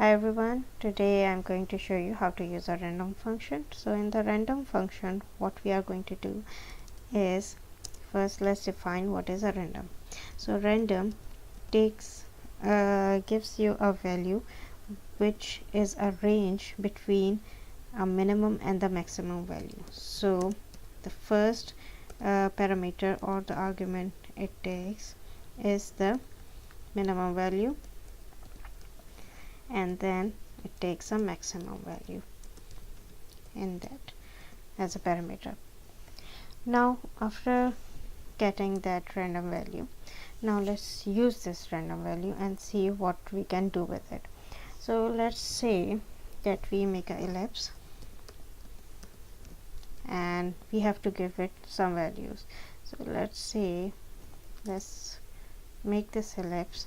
Hi everyone, today I'm going to show you how to use a random function. So in the random function, what we are going to do is, first let's define what is a random. So random gives you a value which is a range between a minimum and the maximum value. So the first parameter or the argument it takes is the minimum value, and then it takes a maximum value in that as a parameter. Now after getting that random value, now let's use this random value and see what we can do with it. So let's say that we make an ellipse and we have to give it some values. So let's make this ellipse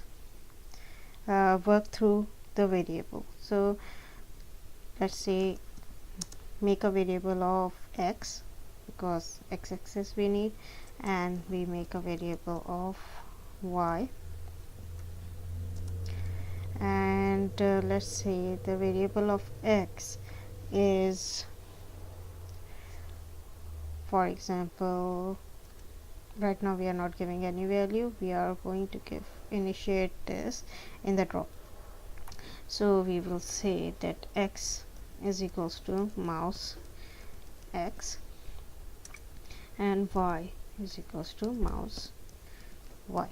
work through the variable. So let's say make a variable of x, because x-axis we need, and we make a variable of y, and let's say the variable of x is, for example, right now we are not giving any value, we are going to initiate this in the drop. So we will say that x is equals to mouse x and y is equals to mouse y.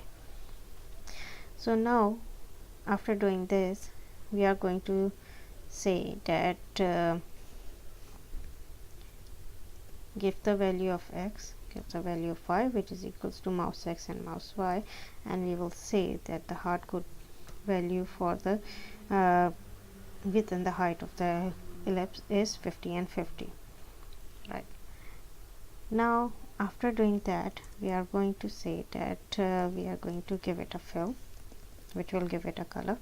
So now after doing this, we are going to say that give the value of x, give the value of y, which is equals to mouse x and mouse y, and we will say that the hardcode value for the width and the height of the ellipse is 50 and 50. Right, now after doing that, we are going to say that we are going to give it a fill, which will give it a color,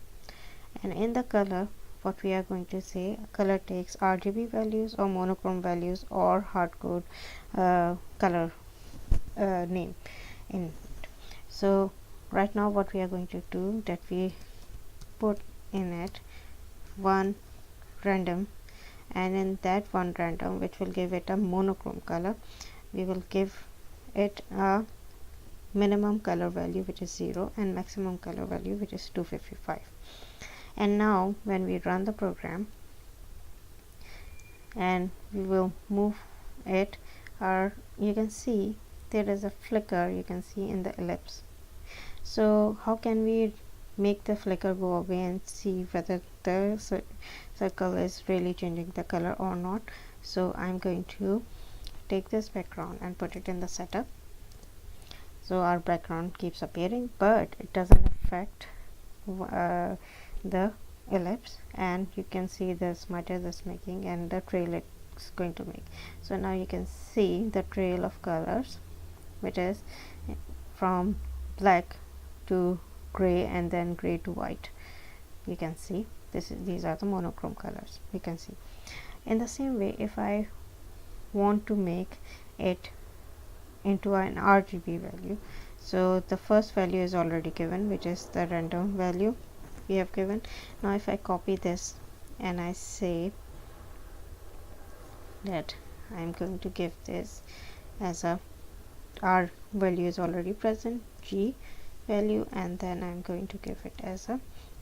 and in the color, what we are going to say, color takes RGB values or monochrome values or hardcode color name in it. So right now what we are going to do, that we put in it one random, and in that one random, which will give it a monochrome color, we will give it a minimum color value which is 0 and maximum color value which is 255. And now when we run the program and we will move it, or you can see there is a flicker you can see in the ellipse. So how can we make the flicker go away and see whether the circle is really changing the color or not? So I'm going to take this background and put it in the setup. So our background keeps appearing, but it doesn't affect the ellipse, and you can see the smudges is making and the trail it's going to make. So now you can see the trail of colors, which is from black to gray and then gray to white. You can see these are the monochrome colors. You can see in the same way, if I want to make it into an RGB value, so the first value is already given, which is the random value we have given. Now if I copy this and I say that I'm going to give this as a R value is already present, G value, and then I'm going to give it as a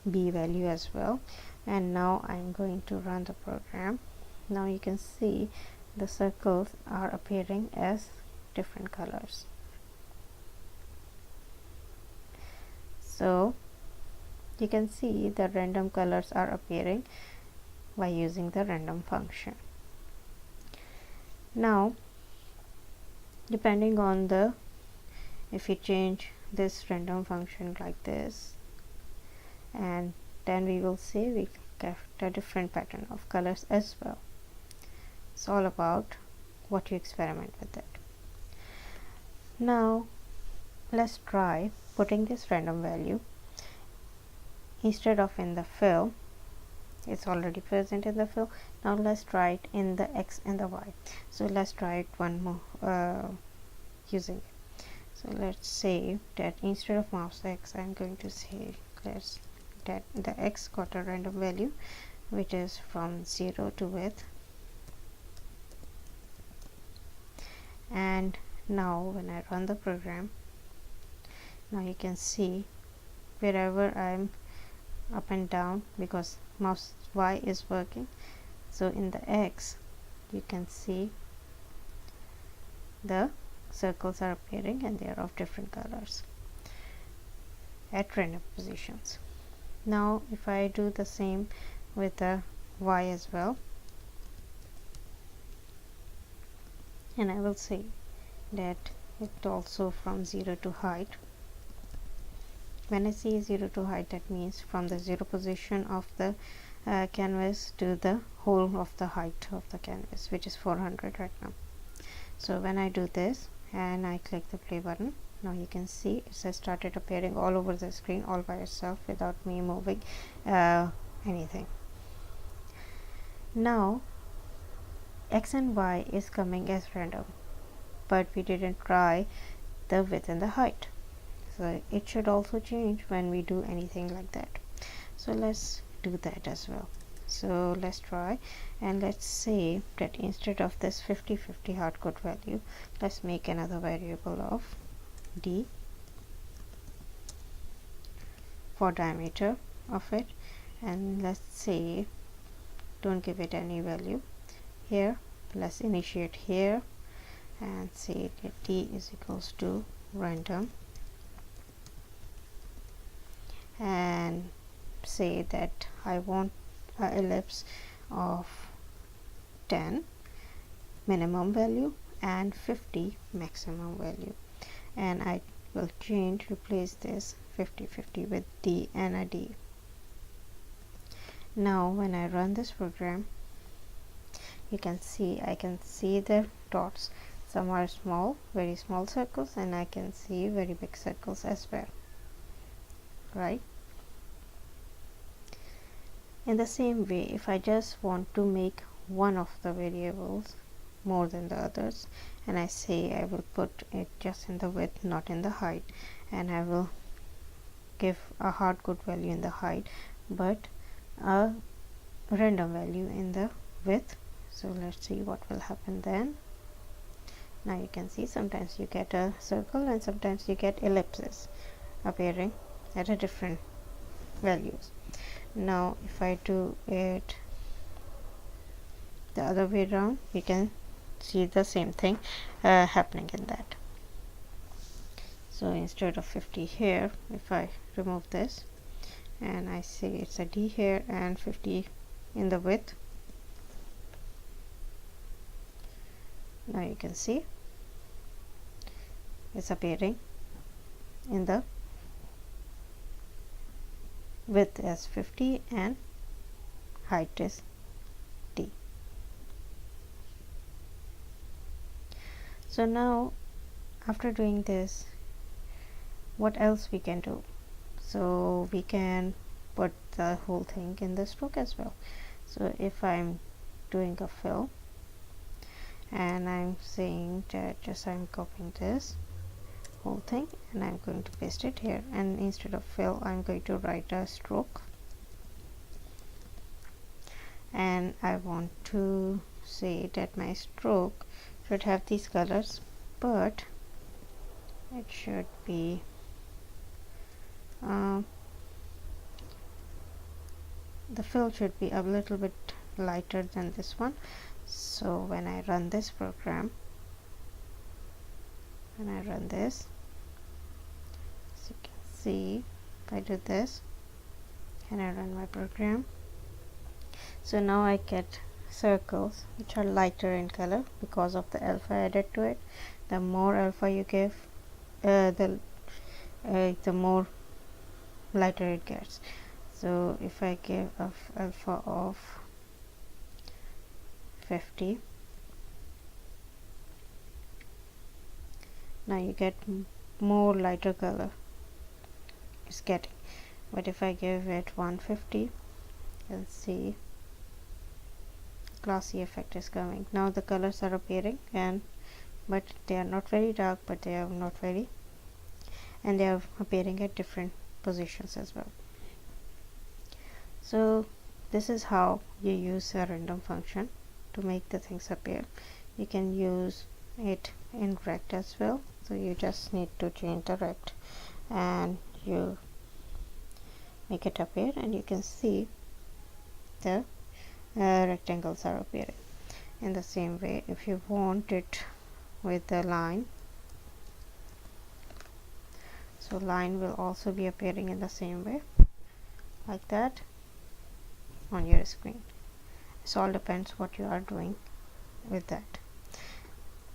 B value as well, and now I'm going to run the program. Now you can see the circles are appearing as different colors. So you can see the random colors are appearing by using the random function. Now depending on the, if we change this random function like this, and then we will see we get a different pattern of colors as well. It's all about what you experiment with it. Now let's try putting this random value, instead of in the fill, it's already present in the fill. Now let's try it in the x and the y. So let's try it one more using it. So let's say that instead of mouse x, I'm going to say let's that the x got a random value which is from 0 to width. And now when I run the program, now you can see wherever I'm up and down, because mouse Y is working, so in the X you can see the circles are appearing and they are of different colors at random positions. Now if I do the same with the Y as well, and I will say that it also from 0 to height. When I say 0 to height, that means from the 0 position of the canvas to the whole of the height of the canvas, which is 400 right now. So when I do this and I click the play button, now you can see it has started appearing all over the screen all by itself without me moving anything. Now X and Y is coming as random, but we didn't try the width and the height, so it should also change when we do anything like that. So let's do that as well. So let's try, and let's say that instead of this 50/50 hardcode value, let's make another variable of d for diameter of it, and let's say don't give it any value here. Let's initiate here and say that d is equals to random, and say that I want an ellipse of 10 minimum value and 50 maximum value, and I will replace this 50/50 with d and a d. Now when I run this program, you can see I can see the dots. Some are small, very small circles, and I can see very big circles as well, right? In the same way, if I just want to make one of the variables more than the others, and I say I will put it just in the width, not in the height, and I will give a hardcode value in the height but a random value in the width. So let's see what will happen then. Now you can see sometimes you get a circle and sometimes you get ellipses appearing at a different values. Now if I do it the other way around, you can see the same thing happening in that. So instead of 50 here, if I remove this and I say it's a d here and 50 in the width, now you can see it's appearing in the width as 50 and height is d. So now after doing this, what else we can do? So we can put the whole thing in the stroke as well. So if I'm doing a fill and I'm saying that just I'm copying this whole thing and I'm going to paste it here, and instead of fill I'm going to write a stroke, and I want to say that my stroke should have these colors, but it should be the fill should be a little bit lighter than this one. So when I run this program, when I run this, as you can see, if I do this and I run my program, so now I get circles which are lighter in color because of the alpha added to it. The more alpha you give, the more lighter it gets. So if I give alpha of 50, now you get more lighter color it's getting. But if I give it 150, you'll see glossy effect is coming. Now the colors are appearing, and but they are not very dark, but they are not very, and they are appearing at different positions as well. So this is how you use a random function to make the things appear. You can use it in rect as well. So you just need to change the rect and you make it appear, and you can see the rectangles are appearing. In the same way, if you want it with the line, so line will also be appearing in the same way, like that, on your screen. It all depends what you are doing with that.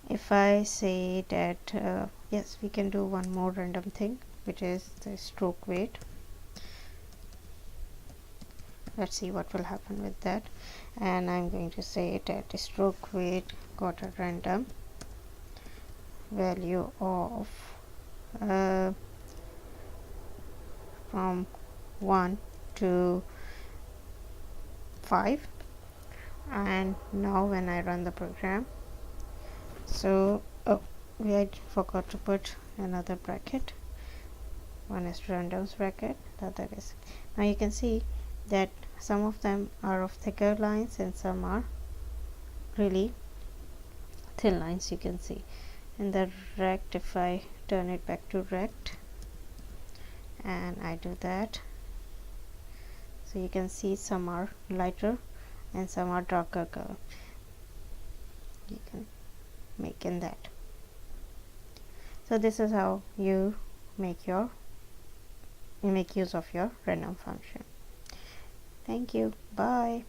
If I say that yes, we can do one more random thing, which is the stroke weight. Let's see what will happen with that. And I'm going to say that the stroke weight got a random value of from 1 to 5. And now when I run the program, so I forgot to put another bracket. One is randoms bracket, the other is, now you can see that some of them are of thicker lines and some are really thin lines. You can see in the rect, if I turn it back to rect and I do that, so you can see some are lighter and some are darker color. You can make in that. So this is how you make use of your random function. Thank you. Bye.